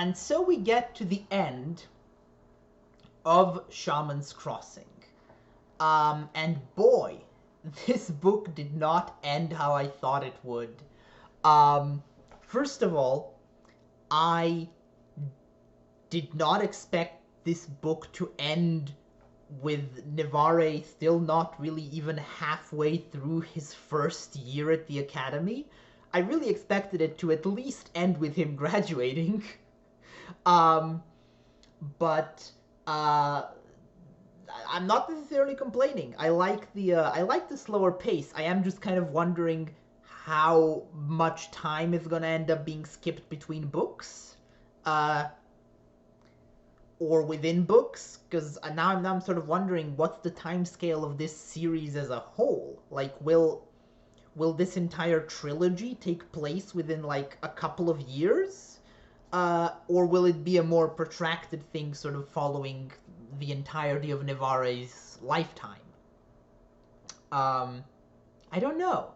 And so we get to the end of Shaman's Crossing. And boy, this book did not end how I thought it would. First of all, I did not expect this book to end with Nivare still not really even halfway through his first year at the academy. I really expected it to at least end with him graduating. But I'm not necessarily complaining. I like the slower pace. I am just kind of wondering how much time is gonna end up being skipped between books, or within books, because now I'm sort of wondering what's the time scale of this series as a whole. Like, will this entire trilogy take place within like a couple of years? Or will it be a more protracted thing sort of following the entirety of Nivare's lifetime? I don't know.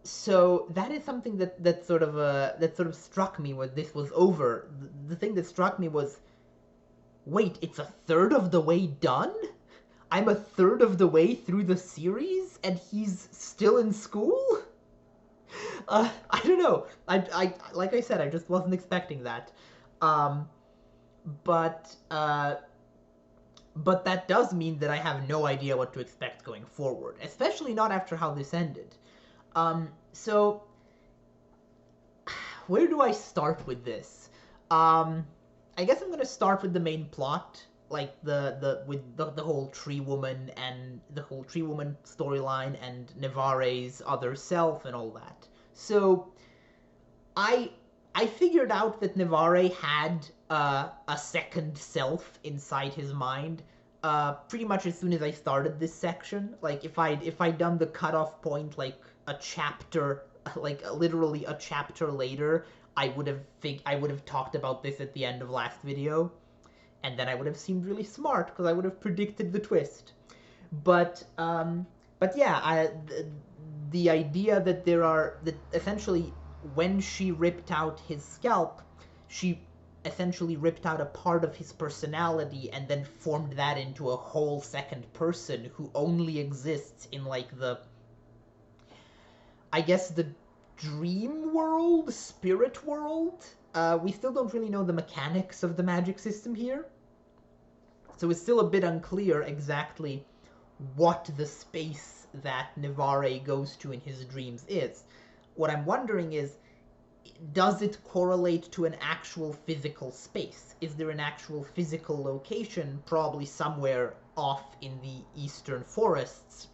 So that is something that sort of struck me when this was over. The thing that struck me was, wait, it's a third of the way done? I'm a third of the way through the series and he's still in school? I don't know. I like I said, I just wasn't expecting that. But that does mean that I have no idea what to expect going forward, especially not after how this ended. So where do I start with this? I guess I'm gonna start with the main plot, like the whole tree woman and the whole tree woman storyline and Nivare's other self and all that. So I figured out that Nivare had a second self inside his mind pretty much as soon as I started this section. Like if I'd done the cutoff point like a chapter, like literally a chapter later, I would have talked about this at the end of last video, and then I would have seemed really smart because I would have predicted the twist. But yeah, the idea that that essentially when she ripped out his scalp, she essentially ripped out a part of his personality and then formed that into a whole second person who only exists in like I guess the dream world, spirit world. We still don't really know the mechanics of the magic system here, so it's still a bit unclear exactly what the space that Nivare goes to in his dreams is. What I'm wondering is, does it correlate to an actual physical space? Is there an actual physical location, probably somewhere off in the eastern forests,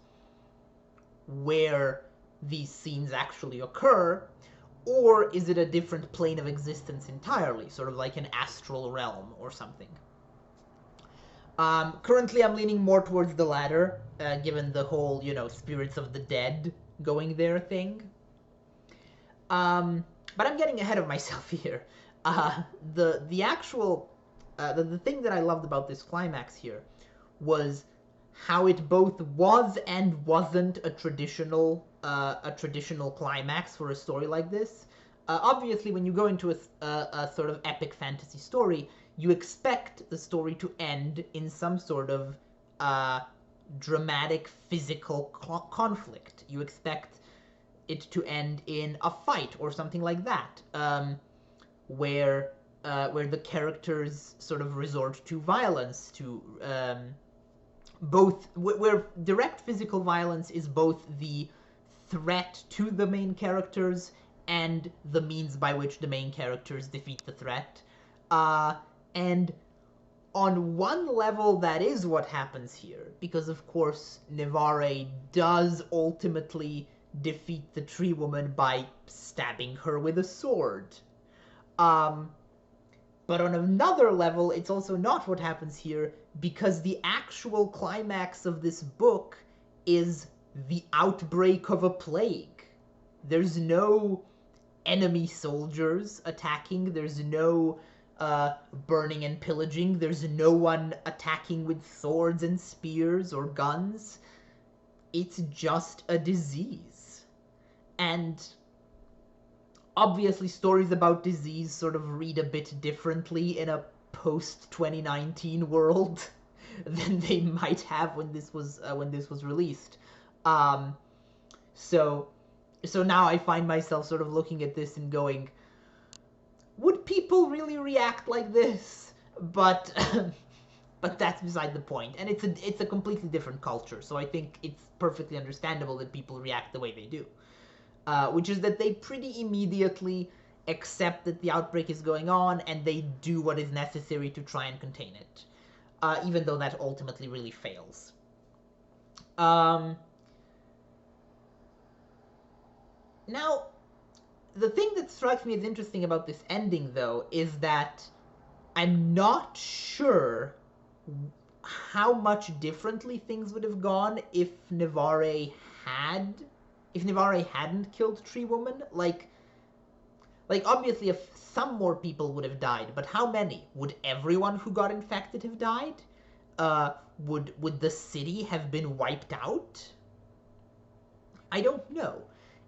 where these scenes actually occur? Or is it a different plane of existence entirely, sort of like an astral realm or something? Currently, I'm leaning more towards the latter, given the whole, spirits of the dead going there thing. But I'm getting ahead of myself here. The actual the thing that I loved about this climax here was how it both was and wasn't a traditional climax for a story like this. Obviously, when you go into a sort of epic fantasy story, you expect the story to end in some sort of dramatic physical conflict. You expect it to end in a fight or something like that, where the characters sort of resort to violence, to where direct physical violence is both the threat to the main characters and the means by which the main characters defeat the threat. And on one level, that is what happens here, because of course Nivare does ultimately defeat the tree woman by stabbing her with a sword. But on another level, it's also not what happens here, because the actual climax of this book is the outbreak of a plague. There's no enemy soldiers attacking, there's no burning and pillaging, there's no one attacking with swords and spears or guns. It's just a disease. And Obviously, stories about disease sort of read a bit differently in a post-2019 world than they might have when this was released. Um, so so now I find myself sort of looking at this and going, would people really react like this? But but that's beside the point, and it's a completely different culture. So I think it's perfectly understandable that people react the way they do, which is that they pretty immediately accept that the outbreak is going on and they do what is necessary to try and contain it, even though that ultimately really fails. Now, the thing that strikes me as interesting about this ending, though, is that I'm not sure how much differently things would have gone if had if Nivare hadn't killed Tree Woman. Like obviously if some more people would have died, but how many? Would everyone who got infected have died? Would the city have been wiped out? I don't know.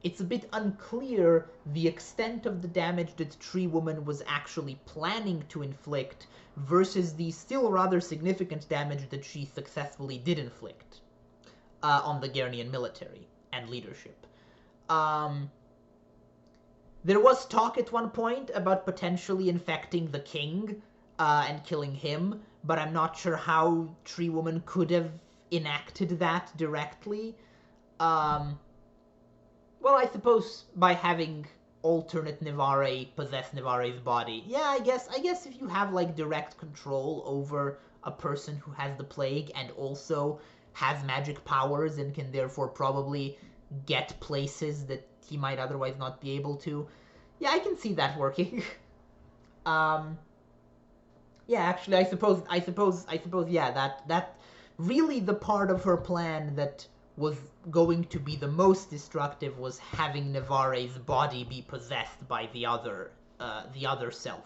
It's a bit unclear the extent of the damage that Tree Woman was actually planning to inflict versus the still rather significant damage that she successfully did inflict on the Guernian military and leadership. There was talk at one point about potentially infecting the king and killing him, but I'm not sure how Tree Woman could have enacted that directly. Well, I suppose by having alternate Nivare possess Nivare's body. Yeah, I guess if you have like direct control over a person who has the plague and also has magic powers and can therefore probably get places that he might otherwise not be able to. Yeah, I can see that working. um yeah, actually I suppose yeah, that really the part of her plan that was going to be the most destructive was having Nivare's body be possessed by the other self.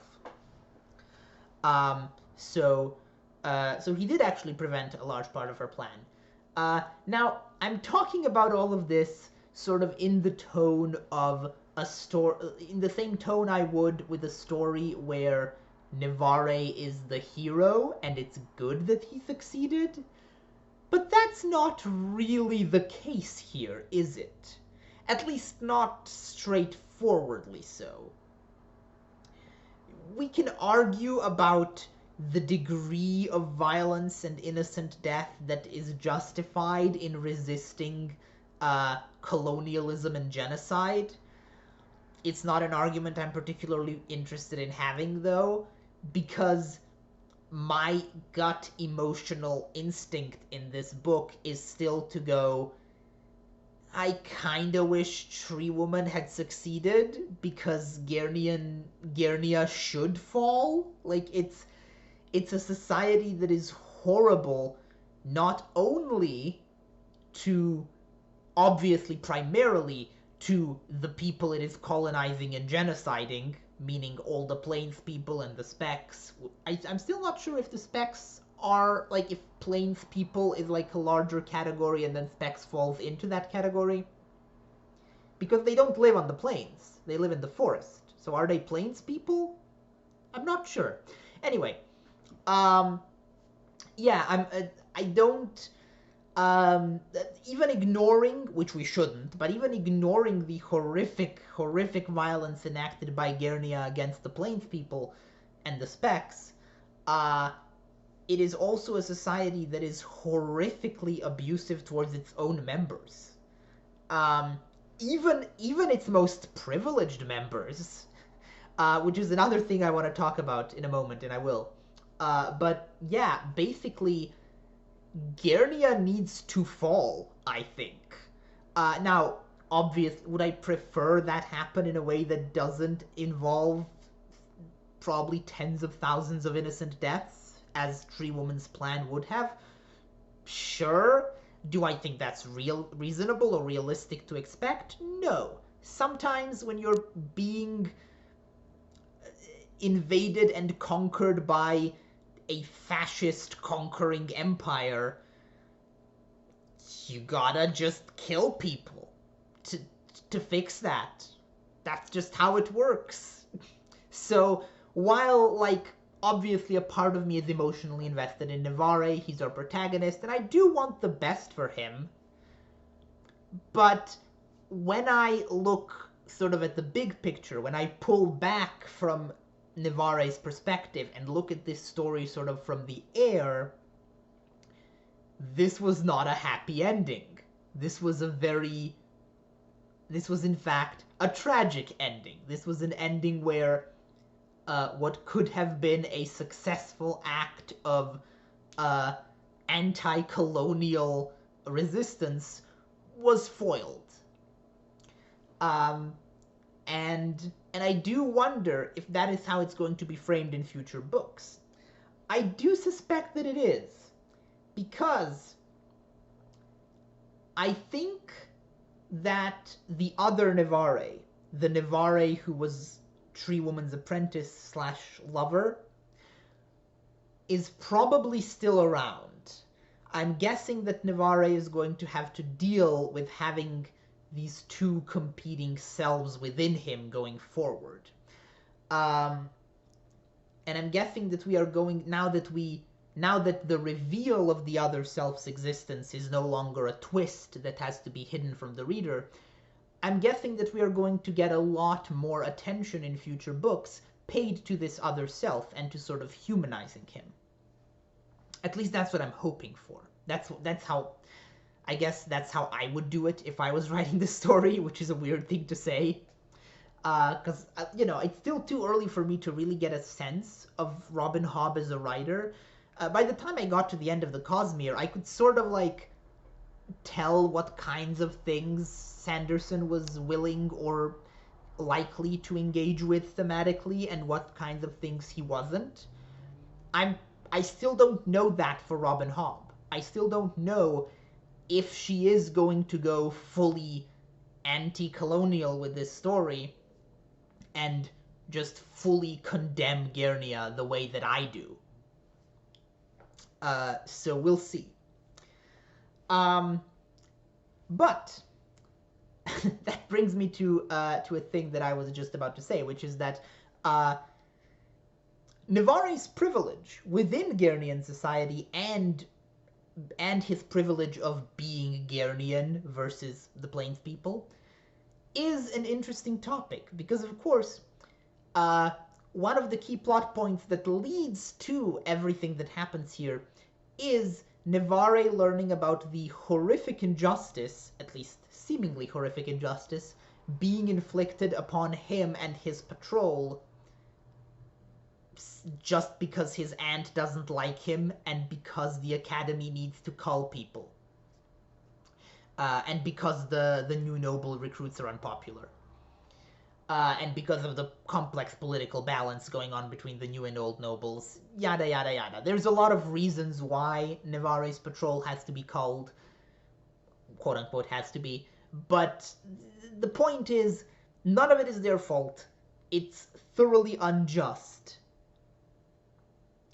Um, so, so he did actually prevent a large part of her plan. Now, I'm talking about all of this sort of in the tone of a story, in the same tone I would with a story where Nivare is the hero and it's good that he succeeded. But that's not really the case here, is it? At least not straightforwardly so. We can argue about the degree of violence and innocent death that is justified in resisting colonialism and genocide. It's not an argument I'm particularly interested in having, though, because my gut emotional instinct in this book is still to go, I kinda wish Tree Woman had succeeded because Guernia should fall. Like, it's a society that is horrible not only to, obviously primarily, to the people it is colonizing and genociding, meaning all the Plains people and the Specks. I'm still not sure if the Specks are, like, if Plains people is, like, a larger category and then Specks falls into that category. Because they don't live on the plains. They live in the forest. So are they Plains people? I'm not sure. Anyway, yeah, I don't, even ignoring, which we shouldn't, but even ignoring the horrific violence enacted by Guernia against the Plains people and the Specks, it is also a society that is horrifically abusive towards its own members. Even its most privileged members, which is another thing I want to talk about in a moment, and I will. But yeah, basically, Guernia needs to fall, I think. Now, would I prefer that happen in a way that doesn't involve probably tens of thousands of innocent deaths, as Tree Woman's plan would have? Sure. Do I think that's reasonable or realistic to expect? No. Sometimes when you're being invaded and conquered by a fascist conquering empire, you gotta just kill people to fix that. that's just how it works. So while, like, obviously a part of me is emotionally invested in Navarre, he's our protagonist, and I do want the best for him, but when I look sort of at the big picture, when I pull back from Navarre's perspective and look at this story sort of from the air, this was not a happy ending. This was in fact a tragic ending. This was an ending where what could have been a successful act of anti-colonial resistance was foiled. And I do wonder if that is how it's going to be framed in future books. I do suspect that it is, because I think that the other Navarre, the Navarre who was Tree Woman's apprentice / lover, is probably still around. I'm guessing that Navarre is going to have to deal with having these two competing selves within him going forward. And I'm guessing that we are going, now that the reveal of the other self's existence is no longer a twist that has to be hidden from the reader, I'm guessing that we are going to get a lot more attention in future books paid to this other self and to sort of humanizing him. At least that's what I'm hoping for. That's how, I guess that's how I would do it if I was writing this story, which is a weird thing to say. Because, you know, it's still too early for me to really get a sense of Robin Hobb as a writer. By the time I got to the end of the Cosmere, I could sort of, like, tell what kinds of things Sanderson was willing or likely to engage with thematically and what kinds of things he wasn't. I still don't know that for Robin Hobb. I still don't know if she is going to go fully anti-colonial with this story and just fully condemn Guernia the way that I do. So we'll see. But that brings me to a thing that I was just about to say, which is that Navarre's privilege within Guernian society and his privilege of being Guernian versus the Plains people is an interesting topic, because of course one of the key plot points that leads to everything that happens here is Navarre learning about the horrific injustice, at least seemingly horrific injustice, being inflicted upon him and his patrol just because his aunt doesn't like him and because the academy needs to cull people. And because the new noble recruits are unpopular. And because of the complex political balance going on between the new and old nobles, yada yada yada. There's a lot of reasons why Navarre's patrol has to be culled, quote unquote has to be, but the point is, none of it is their fault. It's thoroughly unjust.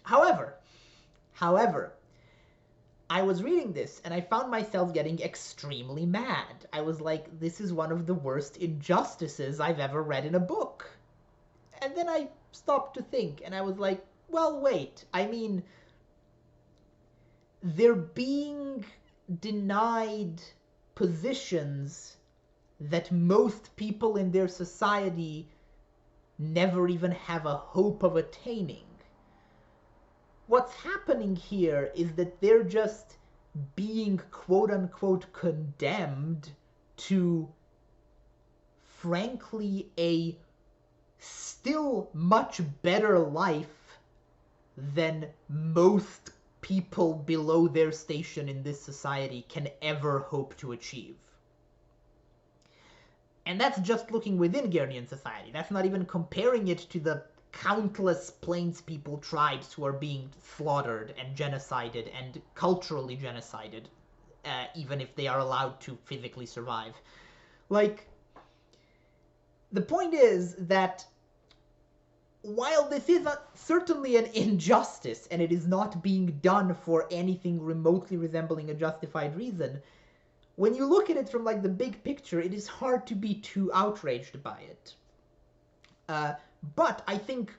However, I was reading this and I found myself getting extremely mad. I was like, this is one of the worst injustices I've ever read in a book. And then I stopped to think and I was like, well, wait, I mean, they're being denied positions that most people in their society never even have a hope of attaining. What's happening here is that they're just being quote-unquote condemned to, frankly, a still much better life than most people below their station in this society can ever hope to achieve. And that's just looking within Guernian society. That's not even comparing it to the countless Plainspeople tribes who are being slaughtered and genocided and culturally genocided, even if they are allowed to physically survive. Like, the point is that while this is certainly an injustice and it is not being done for anything remotely resembling a justified reason, when you look at it from like the big picture, it is hard to be too outraged by it. Uh, but I think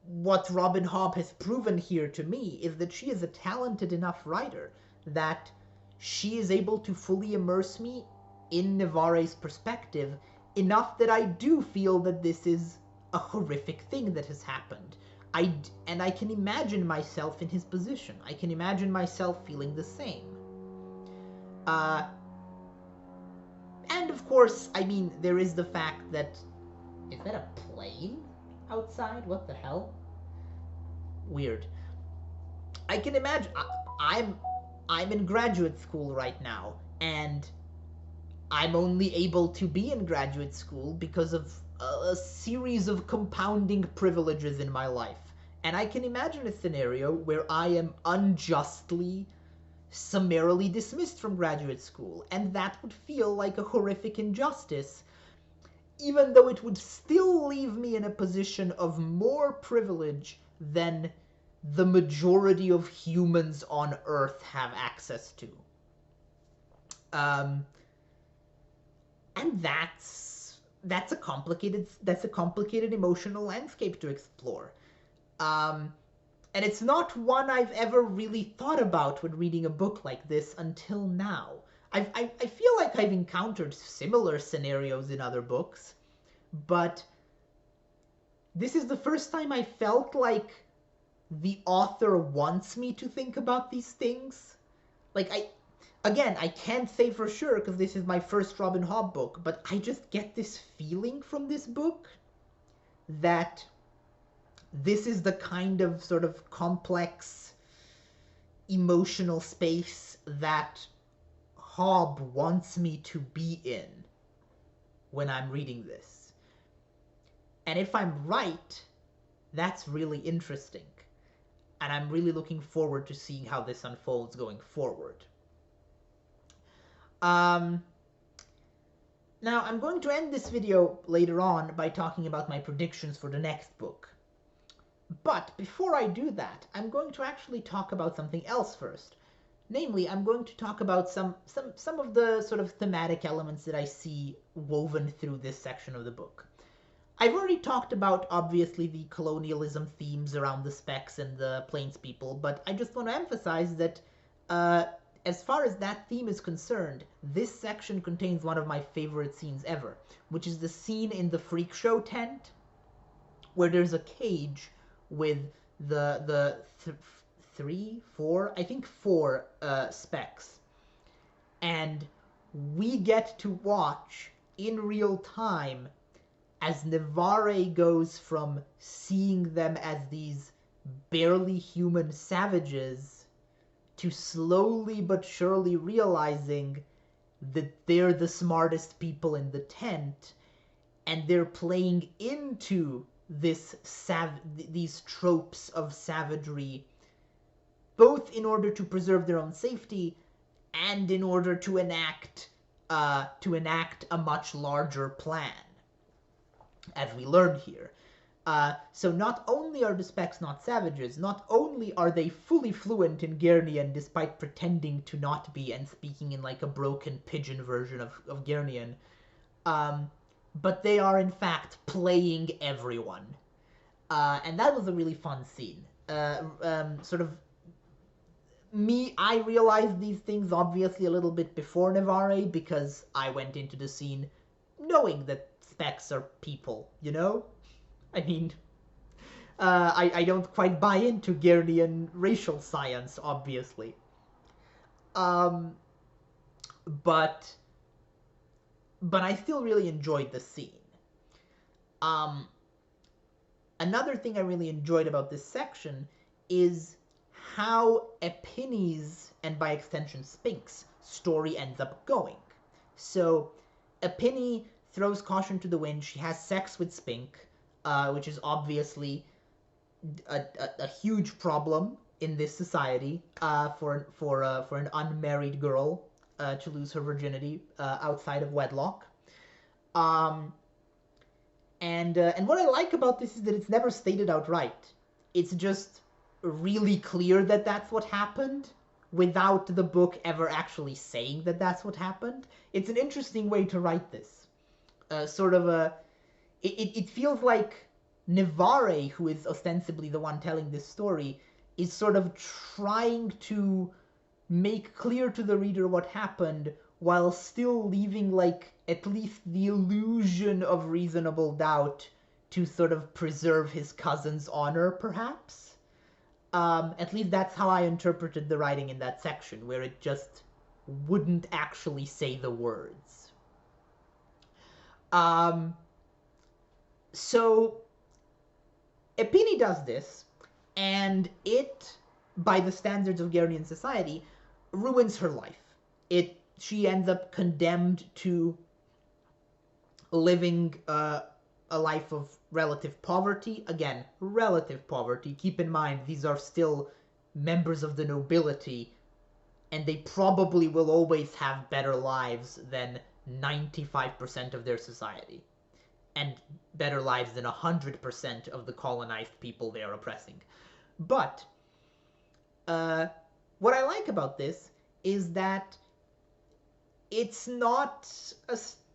what Robin Hobb has proven here to me is that she is a talented enough writer that she is able to fully immerse me in Nevare's perspective enough that I do feel that this is a horrific thing that has happened. And I can imagine myself in his position. I can imagine myself feeling the same. And of course, I mean, there is the fact that... Is that a plane outside? What the hell? Weird. I can imagine... I'm in graduate school right now, and I'm only able to be in graduate school because of a series of compounding privileges in my life. And I can imagine a scenario where I am unjustly, summarily dismissed from graduate school, and that would feel like a horrific injustice, even though it would still leave me in a position of more privilege than the majority of humans on Earth have access to. And that's a complicated emotional landscape to explore. And it's not one I've ever really thought about when reading a book like this until now. I feel like I've encountered similar scenarios in other books, but this is the first time I felt like the author wants me to think about these things. Like, I can't say for sure because this is my first Robin Hobb book, but I just get this feeling from this book that this is the kind of sort of complex emotional space that Hobb wants me to be in when I'm reading this. And if I'm right, that's really interesting. And I'm really looking forward to seeing how this unfolds going forward. Now, I'm going to end this video later on by talking about my predictions for the next book. But before I do that, I'm going to actually talk about something else first. Namely, I'm going to talk about some of the sort of thematic elements that I see woven through this section of the book. I've already talked about, obviously, the colonialism themes around the Specks and the Plains people, but I just want to emphasize that as far as that theme is concerned, this section contains one of my favorite scenes ever, which is the scene in the freak show tent, where there's a cage with four Specks. And we get to watch in real time as Nevare goes from seeing them as these barely human savages to slowly but surely realizing that they're the smartest people in the tent, and they're playing into these tropes of savagery, both in order to preserve their own safety and in order to enact a much larger plan, as we learn here. So not only are the Specks not savages, not only are they fully fluent in Gernian despite pretending to not be and speaking in like a broken pigeon version of Gernian, but they are in fact playing everyone. And that was a really fun scene. I realized these things obviously a little bit before Nevare because I went into the scene knowing that Specks are people, you know? I mean, I don't quite buy into Gernian racial science, obviously. But I still really enjoyed the scene. Another thing I really enjoyed about this section is how Epini's, and by extension Spink's, story ends up going. So, Epini throws caution to the wind. She has sex with Spink, which is obviously a huge problem in this society for an unmarried girl to lose her virginity outside of wedlock. And what I like about this is that it's never stated outright. It's just really clear that that's what happened without the book ever actually saying that that's what happened. It's an interesting way to write this. it feels like Nivare, who is ostensibly the one telling this story, is sort of trying to make clear to the reader what happened while still leaving like at least the illusion of reasonable doubt to sort of preserve his cousin's honor, perhaps. At least that's how I interpreted the writing in that section, where it just wouldn't actually say the words. So Epini does this, and it, by the standards of Ghernian society, ruins her life. She ends up condemned to living a life of relative poverty. Again, relative poverty. Keep in mind, these are still members of the nobility, and they probably will always have better lives than 95% of their society, and better lives than 100% of the colonized people they are oppressing. But what I like about this is that it's not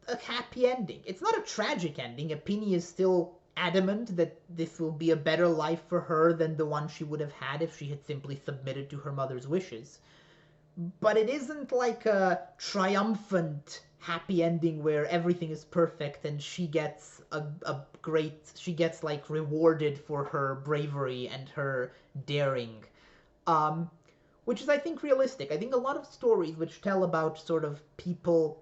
a happy ending. It's not a tragic ending. Epini is still adamant that this will be a better life for her than the one she would have had if she had simply submitted to her mother's wishes. But it isn't like a triumphant happy ending where everything is perfect and she gets she gets like rewarded for her bravery and her daring. Which is, I think, realistic. I think a lot of stories which tell about sort of people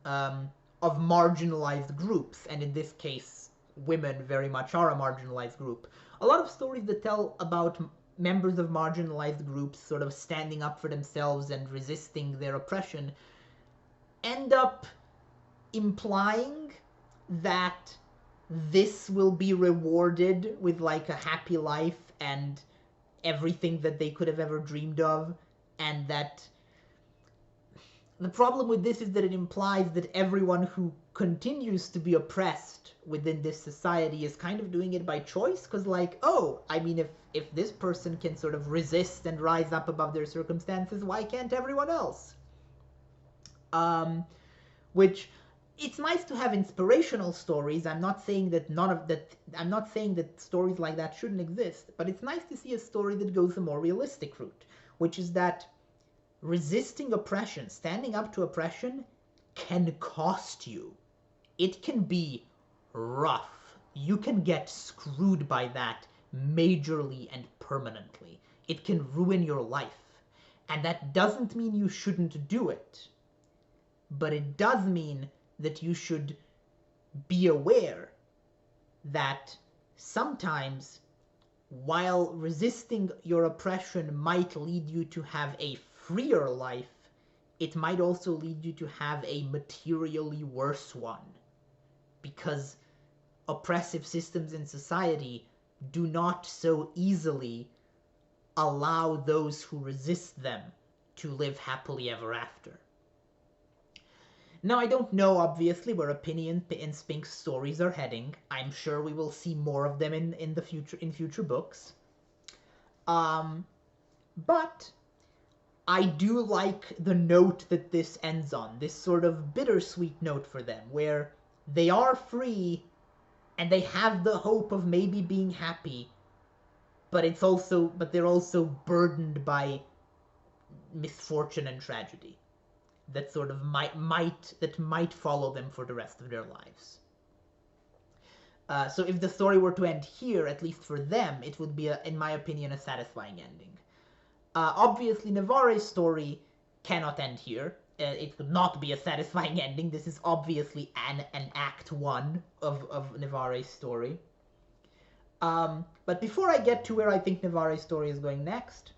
of marginalized groups, and in this case, women very much are a marginalized group. A lot of stories that tell about members of marginalized groups sort of standing up for themselves and resisting their oppression end up implying that this will be rewarded with like a happy life and everything that they could have ever dreamed of, and that the problem with this is that it implies that everyone who continues to be oppressed within this society is kind of doing it by choice, because like, oh, I mean, if this person can sort of resist and rise up above their circumstances, why can't everyone else? Which, it's nice to have inspirational stories. I'm not saying that I'm not saying that stories like that shouldn't exist, but it's nice to see a story that goes a more realistic route, which is that resisting oppression, standing up to oppression, can cost you. It can be rough. You can get screwed by that majorly and permanently. It can ruin your life. And that doesn't mean you shouldn't do it. But it does mean that you should be aware that sometimes, while resisting your oppression might lead you to have a freer life, it might also lead you to have a materially worse one. Because oppressive systems in society do not so easily allow those who resist them to live happily ever after. Now, I don't know, obviously, where Opinion and Spink's stories are heading. I'm sure we will see more of them in future books. But I do like the note that this ends on, this sort of bittersweet note for them, where they are free and they have the hope of maybe being happy, but they're also burdened by misfortune and tragedy that sort of might follow them for the rest of their lives. So if the story were to end here, at least for them, it would be, in my opinion, a satisfying ending. Obviously, Nivare's story cannot end here. It could not be a satisfying ending. This is obviously an Act 1 of Nivare's story. But before I get to where I think Nivare's story is going next,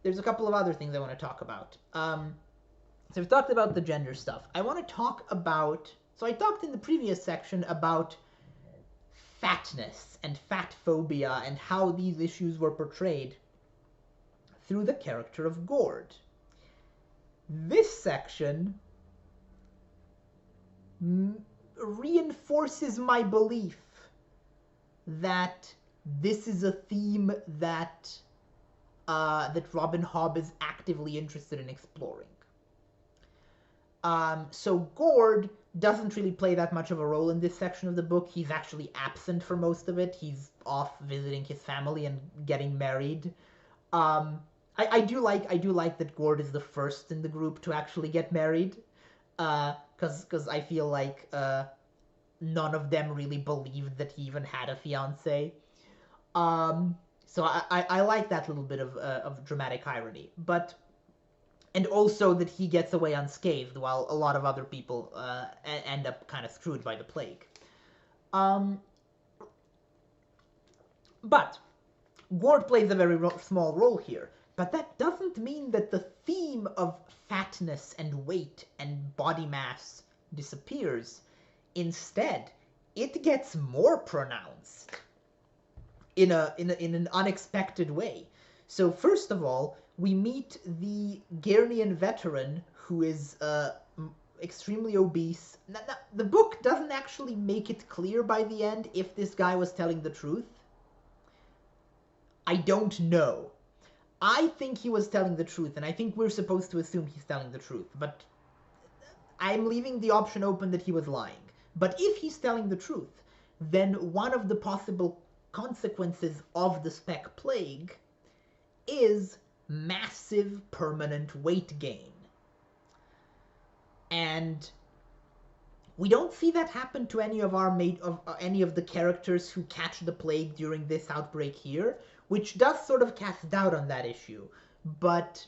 there's a couple of other things I want to talk about. So we've talked about the gender stuff. I want to talk about... So I talked in the previous section about fatness and fat phobia and how these issues were portrayed through the character of Gord. This section reinforces my belief that this is a theme that Robin Hobb is actively interested in exploring. So Gord doesn't really play that much of a role in this section of the book. He's actually absent for most of it. He's off visiting his family and getting married. Um, I do like that Gord is the first in the group to actually get married. Because I feel like none of them really believed that he even had a fiance. Um, so I like that little bit of dramatic irony, but and also that he gets away unscathed while a lot of other people end up kind of screwed by the plague. Um, but Gord plays a very small role here, but that doesn't mean that the theme of fatness and weight and body mass disappears. Instead, it gets more pronounced in an unexpected way. So first of all, we meet the Guernian veteran who is extremely obese. Now, the book doesn't actually make it clear by the end if this guy was telling the truth. I don't know. I think he was telling the truth, and I think we're supposed to assume he's telling the truth, but I'm leaving the option open that he was lying. But if he's telling the truth, then one of the possible consequences of the spec plague is massive permanent weight gain. And we don't see that happen to any of any of the characters who catch the plague during this outbreak here, which does sort of cast doubt on that issue. But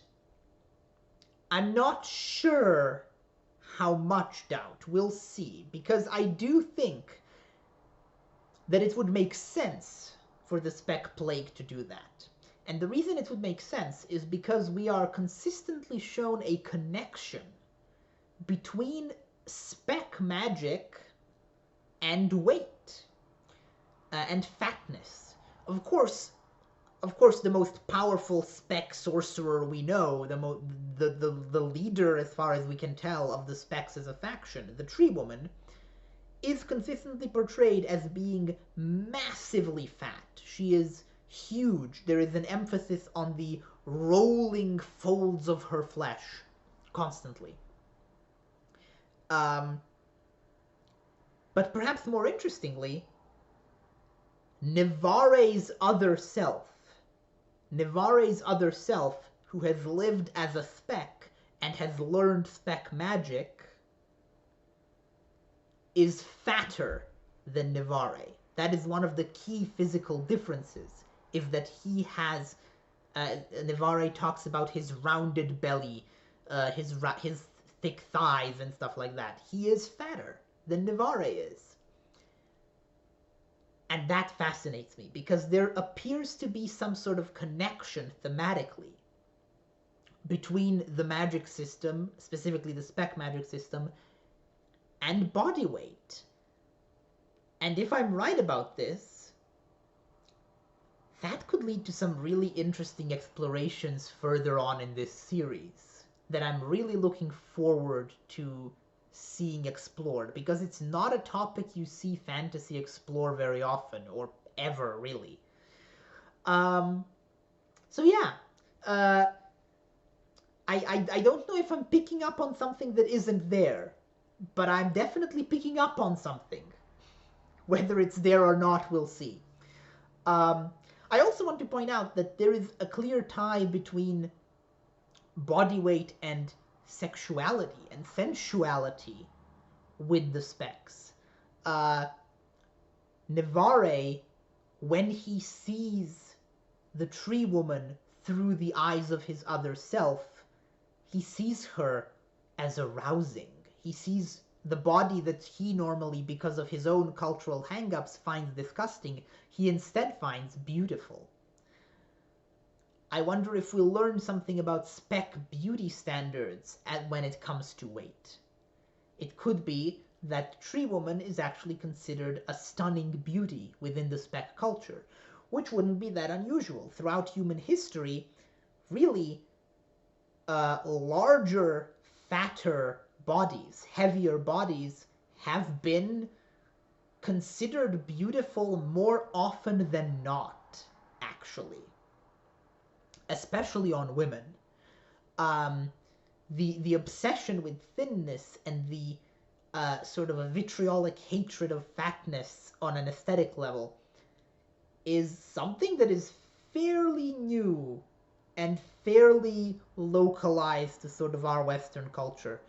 I'm not sure how much doubt. We'll see, because I do think that it would make sense for the spec plague to do that. And the reason it would make sense is because we are consistently shown a connection between spec magic and weight and fatness. Of course, the most powerful spec sorcerer we know, the leader, as far as we can tell, of the specs as a faction, the Tree Woman, is consistently portrayed as being massively fat. She is huge. There is an emphasis on the rolling folds of her flesh constantly. But perhaps more interestingly, Nevare's other self, who has lived as a spec and has learned spec magic, is fatter than Nevare. That is one of the key physical differences, is that he has, Nevare talks about his rounded belly, his thick thighs and stuff like that. He is fatter than Nevare is. And that fascinates me, because there appears to be some sort of connection thematically between the magic system, specifically the spec magic system, and body weight. And if I'm right about this, that could lead to some really interesting explorations further on in this series that I'm really looking forward to seeing explored, because it's not a topic you see fantasy explore very often, or ever, really. So yeah, I don't know if I'm picking up on something that isn't there, but I'm definitely picking up on something. Whether it's there or not, we'll see. I also want to point out that there is a clear tie between body weight and sexuality and sensuality with the specs. Nevare, when he sees the Tree Woman through the eyes of his other self, he sees her as arousing. He sees the body that he normally, because of his own cultural hang-ups, finds disgusting, he instead finds beautiful. I wonder if we'll learn something about spec beauty standards when it comes to weight. It could be that Tree Woman is actually considered a stunning beauty within the spec culture, which wouldn't be that unusual. Throughout human history, really, larger, fatter bodies, heavier bodies, have been considered beautiful more often than not, actually. Especially on women. the obsession with thinness and the sort of a vitriolic hatred of fatness on an aesthetic level is something that is fairly new and fairly localized to sort of our Western culture.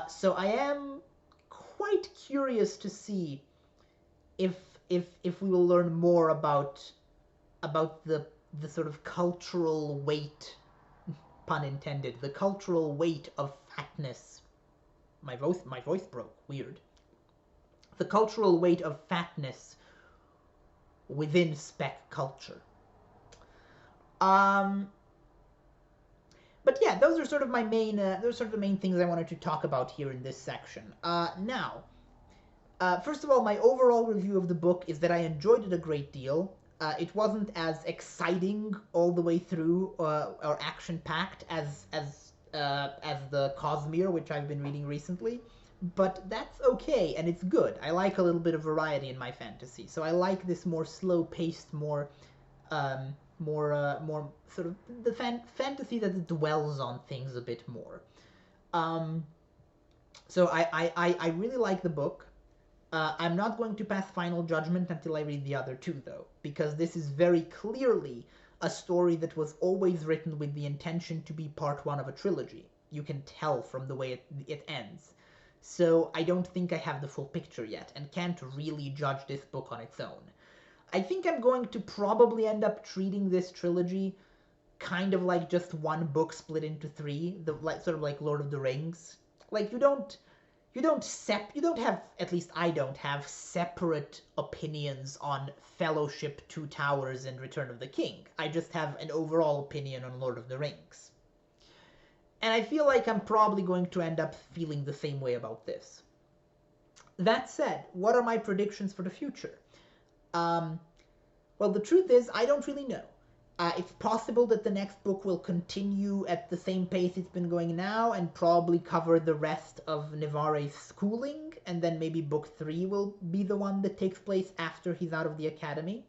So I am quite curious to see if if we will learn more about the sort of cultural weight, pun intended, the cultural weight of fatness. My voice broke. Weird. The cultural weight of fatness within spec culture. Um, but yeah, those are sort of my main. Those are sort of the main things I wanted to talk about here in this section. Now, first of all, my overall review of the book is that I enjoyed it a great deal. It wasn't as exciting all the way through or action-packed as the Cosmere, which I've been reading recently, but that's okay, and it's good. I like a little bit of variety in my fantasy, so I like this more slow-paced, more sort of the fantasy that dwells on things a bit more. Um, so I really like the book. I'm not going to pass final judgment until I read the other two, though, because this is very clearly a story that was always written with the intention to be part one of a trilogy. You can tell from the way it ends. So I don't think I have the full picture yet, and can't really judge this book on its own. I think I'm going to probably end up treating this trilogy kind of like just one book split into three, like sort of like Lord of the Rings. Like you don't have, at least I don't have, separate opinions on Fellowship, Two Towers, and Return of the King. I just have an overall opinion on Lord of the Rings. And I feel like I'm probably going to end up feeling the same way about this. That said, what are my predictions for the future? Well, the truth is, I don't really know. It's possible that the next book will continue at the same pace it's been going now and probably cover the rest of Nevare's schooling, and then maybe book 3 will be the one that takes place after he's out of the academy.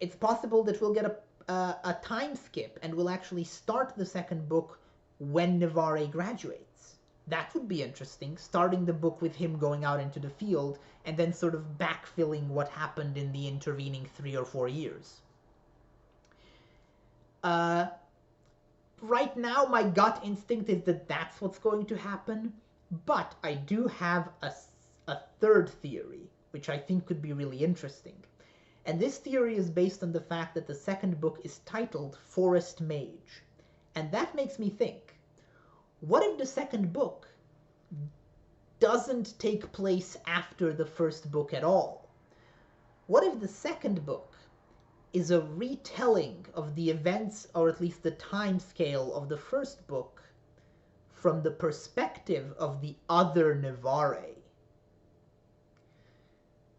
It's possible that we'll get a time skip and we'll actually start the second book when Nevare graduates. That would be interesting, starting the book with him going out into the field and then sort of backfilling what happened in the intervening 3 or 4 years. Right now, my gut instinct is that that's what's going to happen, but I do have a third theory, which I think could be really interesting. And this theory is based on the fact that the second book is titled Forest Mage. And that makes me think, what if the second book doesn't take place after the first book at all? What if the second book is a retelling of the events, or at least the time scale of the first book, from the perspective of the other Nevare?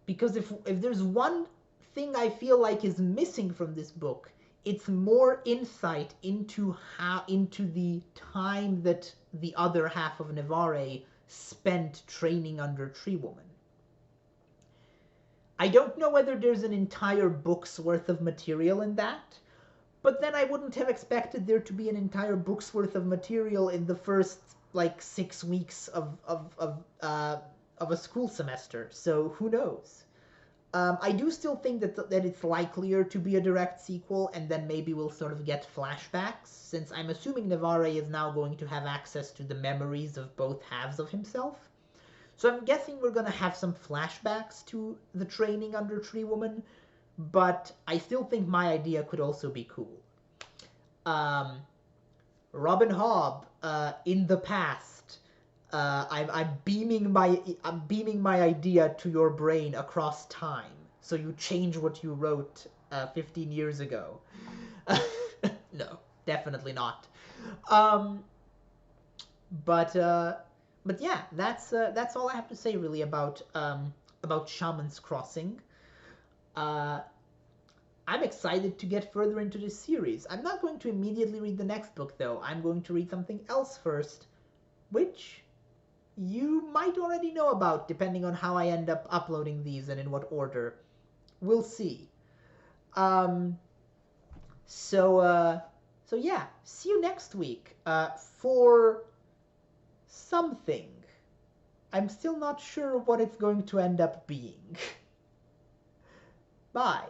Because if there's one thing I feel like is missing from this book, it's more insight into the time that the other half of Nevare spent training under Tree Woman. I don't know whether there's an entire book's worth of material in that, but then I wouldn't have expected there to be an entire book's worth of material in the first, like, 6 weeks of a school semester, so who knows? I do still think that it's likelier to be a direct sequel, and then maybe we'll sort of get flashbacks, since I'm assuming Nevare is now going to have access to the memories of both halves of himself. So I'm guessing we're going to have some flashbacks to the training under Tree Woman, but I still think my idea could also be cool. Robin Hobb, in the past, I'm beaming my idea to your brain across time, so you change what you wrote 15 years ago. No, definitely not. But yeah, that's all I have to say really about Shaman's Crossing. I'm excited to get further into this series. I'm not going to immediately read the next book, though. I'm going to read something else first, which you might already know about, depending on how I end up uploading these and in what order. We'll see. So yeah, see you next week for something. I'm still not sure what it's going to end up being. Bye.